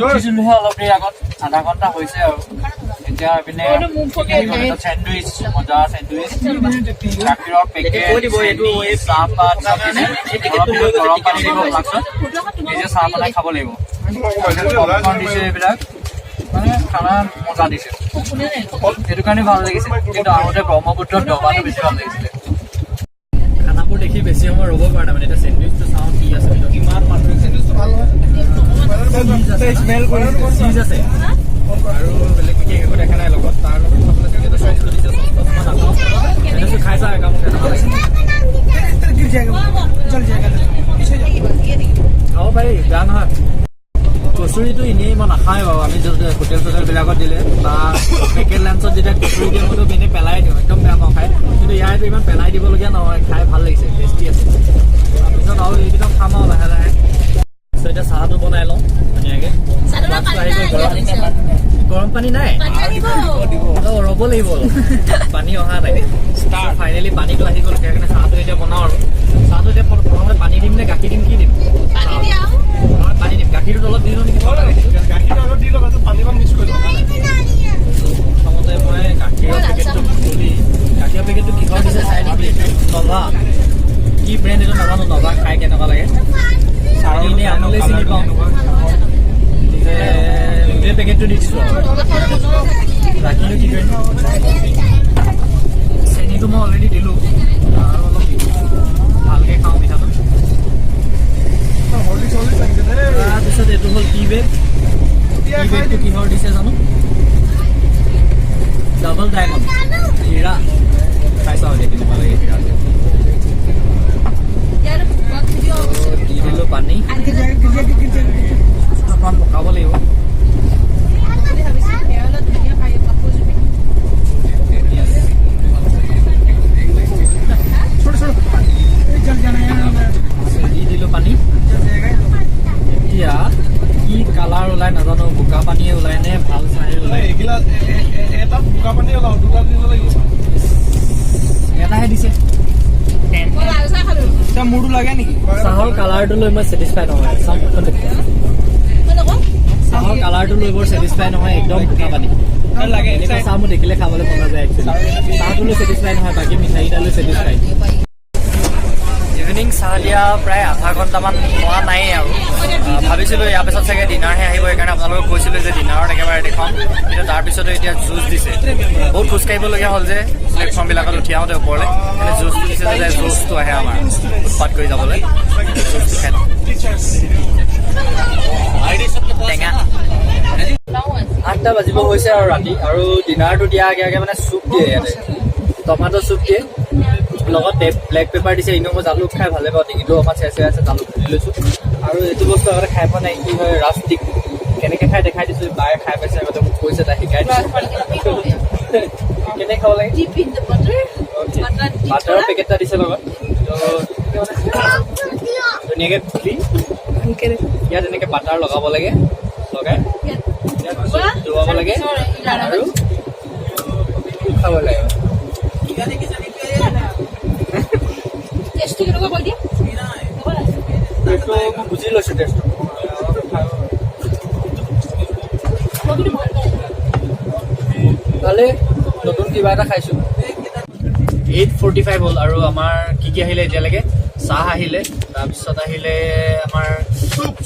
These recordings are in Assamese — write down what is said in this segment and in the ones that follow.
উঠিছিলোহে অলপ দেৰি আগত, আধা ঘণ্টা হৈছে আৰু। এতিয়া এইপিনে চেণ্ডউইচ, মজা চেণ্ডউইচ, গাখীৰৰ পেকেট, চাহপাত, গৰম পানী দিব ফ্লাক্সত, নিজে চাহ বনাই খাব লাগিব। পপকৰ্ণ দিছে, এইবিলাক মানে খানা মজা দিছে, সেইটো কাৰণে ভাল লাগিছে। কিন্তু আগতে ব্ৰহ্মপুত্ৰত দবাটো বেছি ভাল লাগিছিলে। খানাবোৰ দেখি বেছি সময় ৰ'ব পৰা নাই মানে। এতিয়া চেণ্ডউইচটো চাওঁ কি আছে, কিমান মানুহ চেণ্ডউইচটো ভাল হয়, চীজ আছে আৰু বেলেগ বিশেষ একো দেখা নাই লগত। তাৰ লগত খাবলৈ চেণ্ডউইচটো দিছে, চেণ্ডউইচটো খাই চাওঁ একাম খাব পাৰি, বেয়া নহয়। কচুৰিটো এনেই মই নাখাওঁ বাৰু, আমি হোটেল চোটেলবিলাকত দিলে বা পেকেট লাঞ্চত যেতিয়া কচুৰি দিয়ে মইতো এনেই পেলাই দিওঁ, একদম বেয়া পাওঁ খাই। কিন্তু ইয়াৰটো ইমান পেলাই দিবলগীয়া নহয়, খাই ভাল লাগিছে, টেষ্টি আছে। তাৰপিছত আৰু এইকেইটা খাম আৰু লাহে লাহে। এতিয়া চাহটো বনাই লওঁ ধুনীয়াকৈ। গৰম পানী নাই, ৰ'ব লাগিব অলপ, পানী অহা নাই। ফাইনেলি পানীটো আহি গ'ল, সেইকাৰণে চাহটো এতিয়া বনাওঁ আৰু। চাহটো এতিয়া প্ৰথমতে পানী দিম নে গাখীৰ দিম, কি দিম? পানী দিম, গাখীৰটো অলপ দি লওঁ নেকি? গাখীৰটো অলপ দি লওঁ, পানীকণ মিক্স কৰি লওঁ। প্ৰথমতে মই গাখীৰৰ পেকেটটো খুলি, গাখীৰৰ পেকেটটো কিহৰ দিছে চাই দিবি। নভা, কি ব্ৰেণ্ড এইটো নাজানো, নভা খাই কেনেকুৱা লাগে। এনেই আনিলে চিনি পাওঁ, গোটেই পেকেটটো দি দিছোঁ আৰু। গাখীৰটো কি কৰিম, চেনীটো মই অলৰেডি দিলোঁ আৰু অলপ ভালকৈ খাওঁ মিঠাটো। তাৰপিছত এইটো হ'ল টি বেগ, টি বেগটো কিহৰ দিছে জানো, ডাবল ডায়মণ্ড হীৰা, খাই চাওঁ এতিয়া কেনেকুৱা লাগে হীৰাটো। দি দিলোঁ পানী, অকণমান পকাব লাগিব। দি দিলোঁ পানী। এতিয়া কি কালাৰ ওলাই নাজানো, বোকা পানীয়ে ওলাই নে ভাল চাহে ওলাই। বোকা পানী ওলাও, দুটা দিব লাগিব। এটাহে দিছে, মোৰটো লাগে নেকি? চাহৰ কালাৰটো লৈ মই ছেটিছফাই নহয়, চাহৰ কালাৰটো লৈ বৰ ছেটিছফাই নহয়, একদম বোকা পানী লাগে। এনেকুৱা চাহ মোৰ দেখিলে খাবলৈ মন নাযায় একচুৱেলি। চাহটো লৈ ছেটিছফাই নহয়, বাকী মিঠাইকেইটা লৈ ছেটিছফাই। ইভিনিং চাহ দিয়া প্ৰায় আধা ঘণ্টামান হোৱা নায়েই আৰু। ভাবিছিলোঁ ইয়াৰ পিছত চাগে ডিনাৰহে আহিব, সেইকাৰণে আপোনালোকক কৈছিলোঁ যে ডিনাৰত একেবাৰে দেখুৱাম। কিন্তু তাৰপিছতো এতিয়া জুচ দিছে। বহুত খোজকাঢ়িবলগীয়া হ'ল যে প্লেটফৰ্মবিলাকত উঠি আহোঁতে ওপৰলৈ, কিন্তু জুচটো দিছে যে জুচটো আহে আমাৰ উৎপাত কৰি যাবলৈ। জুচটো খাই টেঙা। 8টা বাজিব হৈছে আৰু ৰাতি, আৰু ডিনাৰটো দিয়া আগে আগে মানে চুপ দিয়ে ইয়াতে, টমাটো চুপ দিয়ে, লগত ব্লেক পেপাৰ দিছে। এনেও মই জালুক খাই ভালে পাওঁ, ডিঙিটো অকণমান চেৰচেৰাই আছে, জালুক খুলি লৈছোঁ। আৰু এইটো বস্তু আগতে খাই পোৱা নাই, কি হয় ৰাষ্টিক, কেনেকৈ খাই দেখাই দিছোঁ। বায়ে খাই পাইছে আগতে, মোক কৈছে, তাই শিকাই দিছে কেনেকৈ খাব লাগে। বাটাৰৰ পেকেট এটা দিছে লগত, ধুনীয়াকৈ খুলি ইয়াত এনেকৈ বাটাৰ লগাব লাগে, লগাই ধুৱাব লাগে আৰু খাব লাগে। মই বুজি লৈছোঁ টেষ্টটো। ভালে নতুন কিবা এটা খাইছোঁ। 8:45 হ'ল আৰু আমাৰ কি কি আহিলে এতিয়ালৈকে? চাহ আহিলে, তাৰপিছত আহিলে আমাৰ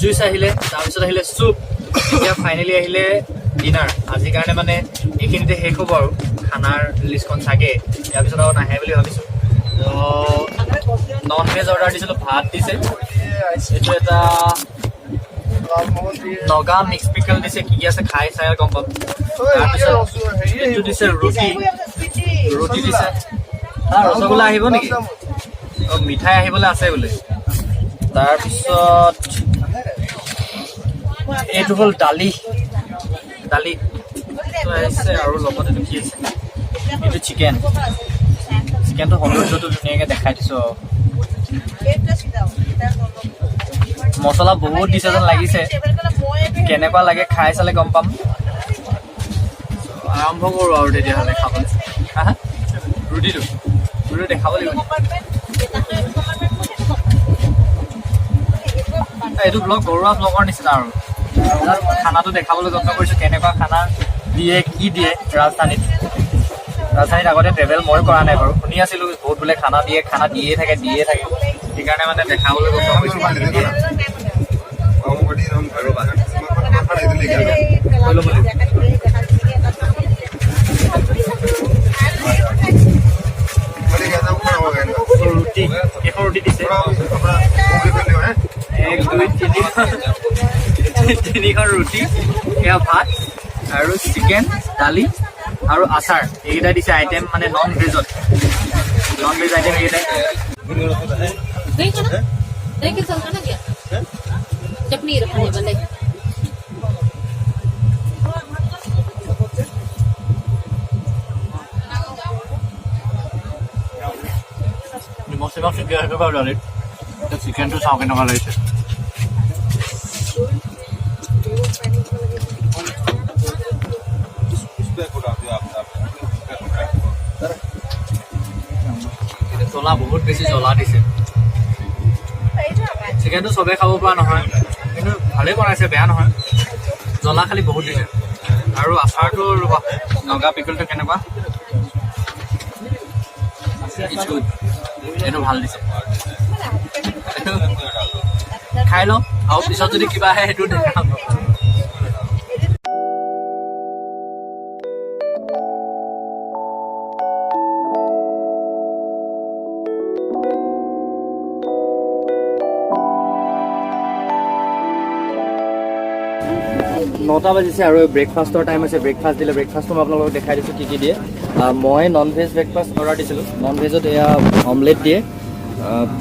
জুইচ আহিলে, তাৰপিছত আহিলে চুপ, এতিয়া ফাইনেলি আহিলে ডিনাৰ। আজিৰ কাৰণে মানে এইখিনিতে শেষ হ'ব আৰু খানাৰ লিষ্টখন চাগে, ইয়াৰ পিছত আৰু নাহে বুলি ভাবিছোঁ। নন ভেজ অৰ্ডাৰ দিছিলোঁ, ভাত দিছে, এইটো এটা নগা মিক্স পিকল দিছে, কি কি আছে খাই চাই গম পাম। তাৰপিছত এইটো দিছে ৰুটি দিছে। ৰসগোল্লা আহিব নেকি? মিঠাই আহিবলৈ আছে বোলে। তাৰপিছত এইটো হ'ল দালি আহিছে, আৰু লগত এইটো কি আছে, এইটো চিকেনটো সৌন্দৰ্যটো ধুনীয়াকৈ দেখাই দিছোঁ। মছলা বহুত দিছে যেন লাগিছে, কেনেকুৱা লাগে খাই চালে গম পাম। আৰম্ভ কৰোঁ আৰু তেতিয়াহ'লে খাবলৈ। হা ৰুটিটো দেখাব লাগিব। এইটো ব্লগ ঘৰুৱা ব্লগৰ নিচিনা আৰু খানাটো দেখাবলৈ যত্ন কৰিছোঁ কেনেকুৱা খানা দিয়ে কি দিয়ে ৰাজধানীত আগতে ট্ৰেভেল মই কৰা নাই বাৰু শুনি আছিলোঁ বহুত বোলে খানা দিয়ে থাকে সেইকাৰণে মানে দেখাবলৈ যত্ন কৰিছোঁ ৰুটি দিছে 1 2 3 তিনিখন ৰুটি এয়া ভাত আৰু চিকেন দালি আৰু আচাৰ এইকেইটা দিছে আইটেম মানে নন ভেজ আইটেম এইকেইটাই চিকেনটো চাওঁ কেনেকুৱা লাগিছে জ্বলা বহুত বেছি জ্বলা দিছে চিকেনটো চবেই খাব পৰা নহয় কিন্তু ভালেই বনাইছে বেয়া নহয় জ্বলা খালি বহুত দিছে আৰু আচাৰটো নগা পিকলটো কেনেকুৱা এইটো ভাল দিছে খাই লওঁ আৰু পিছত যদি কিবা আহে সেইটো দেখাম নটা বাজিছে আৰু ব্ৰেকফাষ্টৰ টাইম হৈছে ব্ৰেকফাষ্ট দিলে ব্ৰেকফাষ্টটো মই আপোনালোকক দেখাই দিছোঁ কি দিয়ে মই নন ভেজ ব্ৰেকফাষ্ট অৰ্ডাৰ দিছিলোঁ নন ভেজত এয়া অমলেট দিয়ে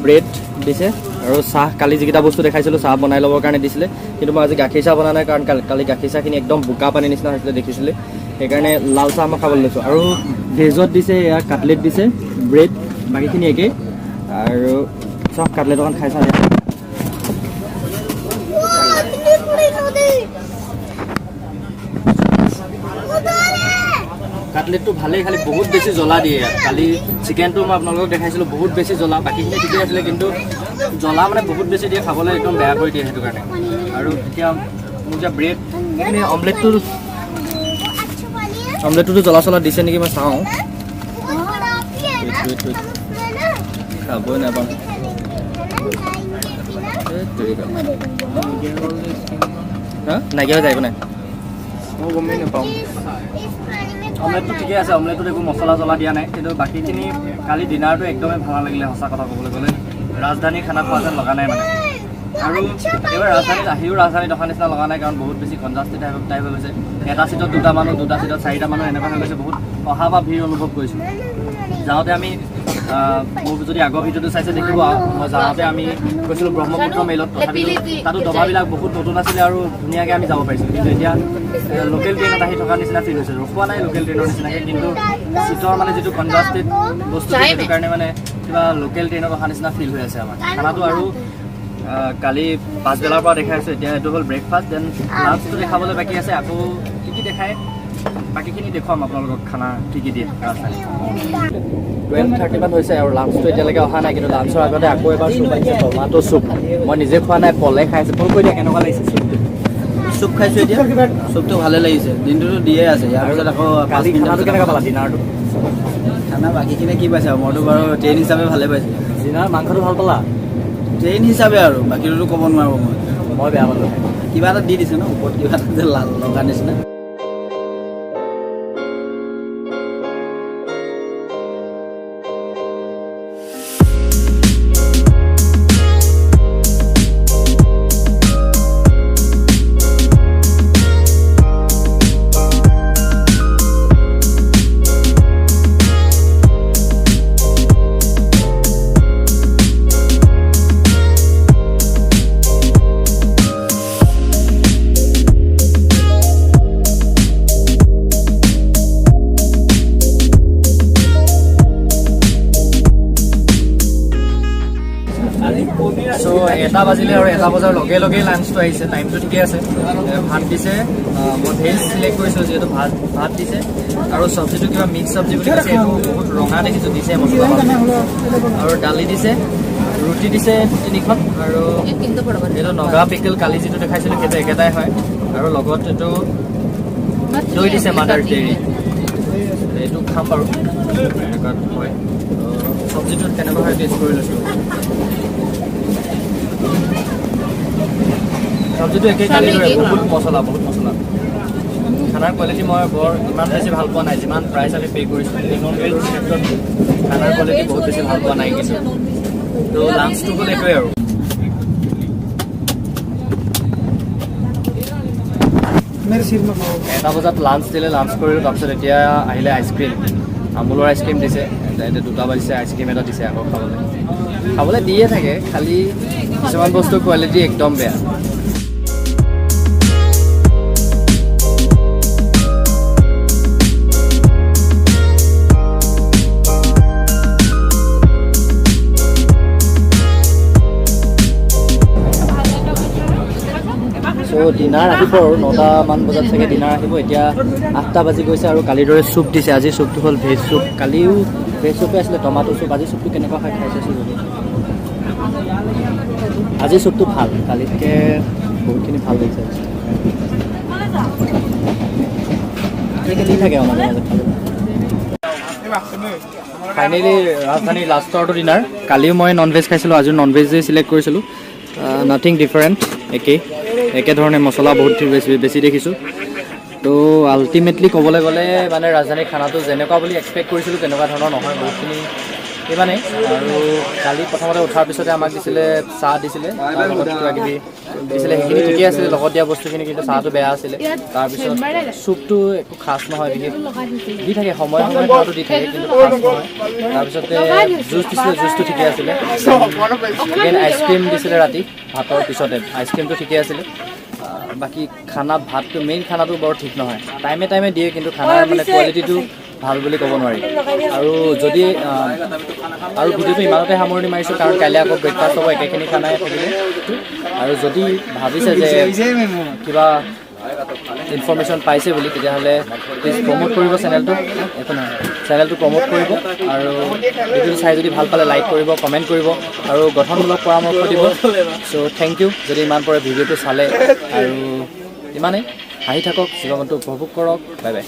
ব্ৰেড দিছে আৰু চাহ কালি যিকেইটা বস্তু দেখাইছিলোঁ চাহ বনাই ল'বৰ কাৰণে দিছিলে কিন্তু মই আজি গাখীৰ চাহ বনা নাই কাৰণ কালি গাখীৰ চাহখিনি একদম বোকা পানী নিচিনা হৈছিলে দেখিছিলে সেইকাৰণে লাল চাহ মই খাবলৈ লৈছোঁ আৰু ভেজত দিছে এয়া কাটলেট দিছে ব্ৰেড বাকীখিনি একেই আৰু চাহ কাটলেট অকণ খাই চাওঁ কাটলেটটো ভালেই খালি বহুত বেছি জ্বলা দিয়ে ইয়াত কালি চিকেনটো মই আপোনালোকক দেখাইছিলোঁ বহুত বেছি জ্বলা বাকীখিনি ঠিকেই আছিলে কিন্তু জ্বলা মানে বহুত বেছি দিয়ে খাবলৈ একদম বেয়া কৰি দিয়ে সেইটো কাৰণে আৰু এতিয়া মোক এতিয়া ব্ৰেড এইখিনি অমলেটটোতো জ্বলা চলা দিছে নেকি মই চাওঁ খাবই নাপাম নাইকিয়া হৈ যায় একো নাই মই গমেই নাপাওঁ অমলেটটো ঠিকে আছে অমলেটটোত একো মছলা জ্বলা দিয়া নাই কিন্তু বাকীখিনি কালি ডিনাৰটো একদমেই ভাল নালাগিলে সঁচা কথা ক'বলৈ গ'লে ৰাজধানীৰ খানা খোৱা যেন লগা নাই মানে আৰু এইবাৰ ৰাজধানীত আহিও ৰাজধানীত অহা নিচিনা লগা নাই কাৰণ বহুত বেছি কনজাষ্টেড টাইপ হৈ গৈছে এটা ছিটত 2টা মানুহ 2টা ছিটত 4টা মানুহ এনেকুৱা হৈ গৈছে বহুত অহা বা ভিৰ অনুভৱ কৰিছোঁ যাওঁতে আমি মোৰ যদি আগৰ ভিডিঅ'টো চাইছে দেখিব মই যাওঁতে আমি গৈছিলোঁ ব্ৰহ্মপুত্ৰ মেইলত তথাপিতো তাতো ডবাবিলাক বহুত নতুন আছিলে আৰু ধুনীয়াকৈ আমি যাব পাৰিছিলোঁ কিন্তু এতিয়া লোকেল ট্ৰেইনত আহি থকাৰ নিচিনা ফিল হৈছে ৰখোৱা নাই লোকেল ট্ৰেইনৰ নিচিনাকৈ কিন্তু ছিটৰ মানে যিটো কনজাষ্টেড বস্তু সেইটো কাৰণে মানে কিবা লোকেল ট্ৰেইনত অহা নিচিনা ফিল হৈ আছে আমাৰ খানাটো আৰু কালি পাছবেলাৰ পৰা দেখাইছোঁ এতিয়া এইটো হ'ল ব্ৰেকফাষ্ট দেন লাঞ্চটো দেখাবলৈ বাকী আছে আকৌ কি দেখায় বাকীখিনি দেখুৱাম আপোনালোকক খানা কি দিয়ে ৰাজধানী 12:30 মান হৈছে আৰু লাঞ্চটো এতিয়ালৈকে অহা নাই কিন্তু লাঞ্চৰ আগতে আকৌ এবাৰ চুপ আহিছে টমাটো চুপ মই নিজে খোৱা নাই পলে খাইছোঁ ফোন কৰি দিয়া কেনেকুৱা লাগিছে চুপটো চুপ খাইছোঁ এতিয়া চুপটো ভালে লাগিছে দিনটোতো দিয়ে আছে ইয়াৰ পিছত আকৌ কালি খানাটো কেনেকুৱা পালা ডিনাৰটো খানা বাকীখিনি কি পাইছে মইতো বাৰু ট্ৰেইন হিচাপে ভালে পাইছোঁ ডিনাৰ মাংসটো ভাল পালা ট্ৰেইন হিচাপে আৰু বাকীটোতো ক'ব নোৱাৰোঁ মই বেয়া পালোঁ কিবা এটা দি দিছে ন ওপৰত কিবা এটা যে লাল লগা নিচিনা বাজিলে আৰু 1 বজাৰ লগে লগে লাঞ্চটো আহিছে টাইমটো ঠিকে আছে ভাত দিছে মই ভেজ সিলেক্ট কৰিছোঁ যিহেতু ভাত দিছে আৰু চব্জিটো কিবা মিক্স চব্জি বুলি কৈছে এইটো বহুত ৰঙা দেখিছোঁ দিছে মছলা আৰু দালি দিছে ৰুটি দিছে 3খন আৰু এইটো নগা পিকল কালি যিটো দেখাইছিলোঁ সেইটো একেটাই হয় আৰু লগত এইটো দৈ দিছে মাদাৰ ডেইৰী এইটো খাম বাৰু এনেকুৱাত হয় চব্জিটো কেনেকুৱা হয় টেষ্ট কৰি লৈছোঁ চব্জিটো একেই কালি বহুত মছলা খানাৰ কোৱালিটি মই বৰ ইমান বেছি ভাল পোৱা নাই যিমান প্ৰাইচ আমি পে' কৰিছোঁ নন ভেজৰ ক্ষেত্ৰত খানাৰ কোৱালিটি বহুত বেছি ভাল পোৱা নাই কিন্তু তো লাঞ্চটো হ'ল এইটোৱে আৰু 1 বজাত লাঞ্চ দিলে লাঞ্চ কৰিলোঁ তাৰপিছত এতিয়া আহিলে আইচক্ৰীম আমুলৰ আইচক্ৰীম দিছে এতিয়া 2টা বাজিছে আইচক্ৰীম এটা দিছে আকৌ খাবলৈ দিয়ে থাকে খালি কিছুমান বস্তুৰ কোৱালিটি একদম বেয়া চ' ডিনাৰ আহিব আৰু 9টামান বজাত চাগে ডিনাৰ আহিব এতিয়া 8টা বাজি গৈছে আৰু কালিৰ দৰে চুপ দিছে আজি চুপটো হ'ল ভেজ চুপ কালিও ভেজ চুপে আছিলে টমাটো চুপ আজি চুপটো কেনেকুৱা হয় খাই চাইছোঁ যদি আজি চুপটো ভাল কালিতকৈ বহুতখিনি ভাল লাগিছে দি থাকে আৰু মাজে মাজে ফাইনেলি ৰাজধানীৰ লাষ্টৰটো ডিনাৰ কালিও মই নন ভেজ খাইছিলোঁ আজিও নন ভেজেই চিলেক্ট কৰিছিলোঁ নাথিং ডিফাৰেণ্ট একেধৰণে মছলা বহুত বেছি দেখিছোঁ তো আল্টিমেটলি ক'বলৈ গ'লে মানে ৰাজধানীৰ খানাটো যেনেকুৱা বুলি এক্সপেক্ট কৰিছিলোঁ তেনেকুৱা ধৰণৰ নহয় বহুতখিনি ইমানেই আৰু কালি প্ৰথমতে উঠাৰ পিছতে আমাক দিছিলে চাহ দিছিলে লগত কিবাকিবি দিছিলে সেইখিনি ঠিকেই আছিলে লগত দিয়া বস্তুখিনি কিন্তু চাহটো বেয়া আছিলে তাৰপিছত চুপটো একো খাচ নহয় বিশেষ দি থাকে সময়ে খানাটো দি থাকে কিন্তু খাচ নহয় তাৰপিছতে জুচ দিছিলে জুচটো ঠিকে আছিলে এগেইন আইচক্ৰীম দিছিলে ৰাতি ভাতৰ পিছতে আইচক্ৰীমটো ঠিকে আছিলে বাকী খানা ভাতটো মেইন খানাটো বৰ ঠিক নহয় টাইমে দিয়ে কিন্তু খানাৰ মানে কোৱালিটিটো ভাল বুলি ক'ব নোৱাৰি আৰু যদি আৰু ভিডিঅ'টো ইমানতে সামৰণি মাৰিছোঁ কাৰণ কাইলৈ আকৌ ব্ৰেকফাষ্ট হ'ব একেখিনি খানাই থাকিলে আৰু যদি ভাবিছে যে কিবা ইনফৰ্মেশ্যন পাইছে বুলি তেতিয়াহ'লে প্লিজ প্ৰমোট কৰিব চেনেলটো একো নহয় চেনেলটো প্ৰমোট কৰিব আৰু ভিডিঅ'টো চাই যদি ভাল পালে লাইক কৰিব কমেণ্ট কৰিব আৰু গঠনমূলক পৰামৰ্শ দিব চ' থেংক ইউ যদি ইমান পৰে ভিডিঅ'টো চালে আৰু ইমানেই হাঁহি থাকক জীৱনটো উপভোগ কৰক বাই বাই